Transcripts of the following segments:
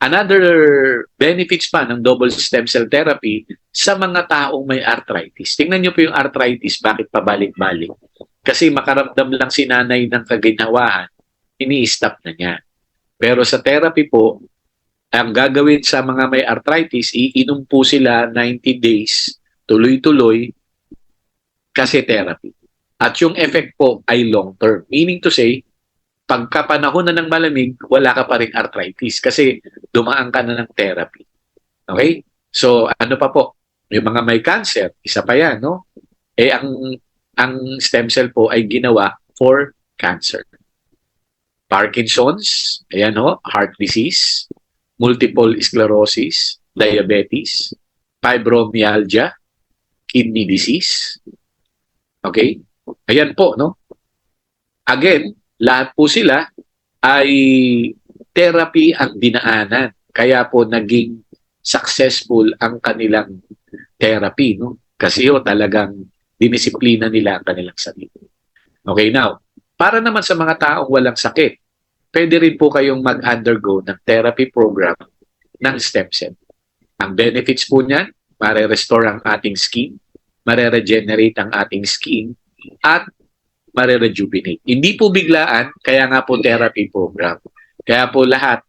Another benefits pa ng double stem cell therapy sa mga taong may arthritis. Tingnan niyo po yung arthritis, bakit pabalik-balik? Kasi makaramdam lang si nanay ng kaginhawaan, ini-stop na niya. Pero sa therapy po, ang gagawin sa mga may arthritis, iinom po sila 90 days, tuloy-tuloy, kasi therapy. At yung effect po ay long term. Meaning to say, pagkapanahon na ng malamig, wala ka pa rin arthritis kasi dumaan ka na ng therapy. Okay? So, ano pa po? Yung mga may cancer, isa pa yan, no? Eh, ang stem cell po ay ginawa for cancer. Parkinson's, ayan ho, heart disease, multiple sclerosis, diabetes, fibromyalgia, kidney disease. Okay? Ayan po, no? Again, lahat po sila ay therapy ang dinaanan. Kaya po naging successful ang kanilang therapy, no? Kasi talagang dinisiplina nila ang kanilang sarili. Okay, now, para naman sa mga taong walang sakit, pwede rin po kayong mag-undergo ng therapy program ng stem cell. Ang benefits po niyan, mare-restore ang ating skin, mare-regenerate ang ating skin, at mare-rejuvenate. Hindi po biglaan, kaya nga po therapy program. Kaya po lahat,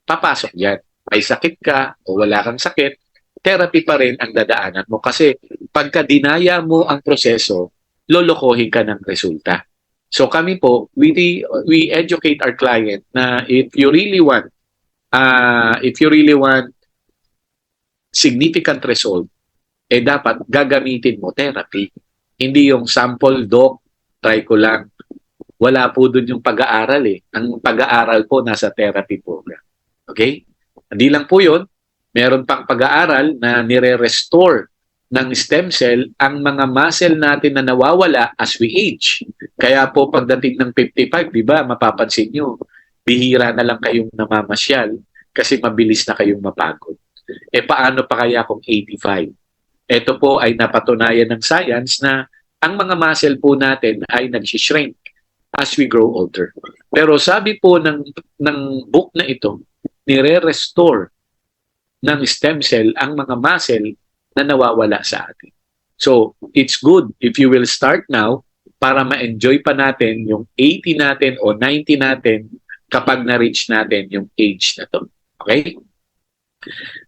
papasok yan. May sakit ka o wala kang sakit, therapy pa rin ang dadaanan mo. Kasi pagka dinaya mo ang proseso, lolokohin ka ng resulta. So kami po, we educate our client na if you really want significant result, dapat gagamitin mo therapy. Hindi yung sample doc, try ko lang. Wala po dun yung pag-aaral eh. Ang pag-aaral po nasa therapy program. Okay? Hindi lang po yun. Meron pang pag-aaral na nire-restore ng stem cell ang mga muscle natin na nawawala as we age. Kaya po pagdating ng 55, di ba, mapapansin nyo, bihira na lang kayong namamasyal kasi mabilis na kayong mapagod. Paano pa kaya kung 85? Ito po ay napatunayan ng science na ang mga muscle po natin ay nag-shrink as we grow older. Pero sabi po ng book na ito, nire-restore ng stem cell ang mga muscle na nawawala sa atin. So, it's good if you will start now para ma-enjoy pa natin yung 80 natin o 90 natin kapag na-reach natin yung age na to. Okay?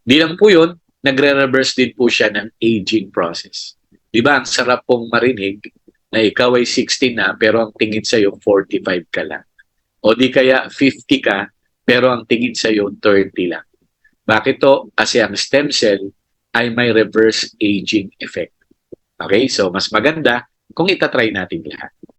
Di lang po yun, nagre-reverse din po siya ng aging process. Di ba, ang sarap pong marinig na ikaw ay 60 na pero ang tingin sa'yo 45 ka lang. O di kaya 50 ka pero ang tingin sa'yo 30 lang. Bakit to? Kasi ang stem cell ay may reverse aging effect. Okay? So, mas maganda kung itatry natin lahat.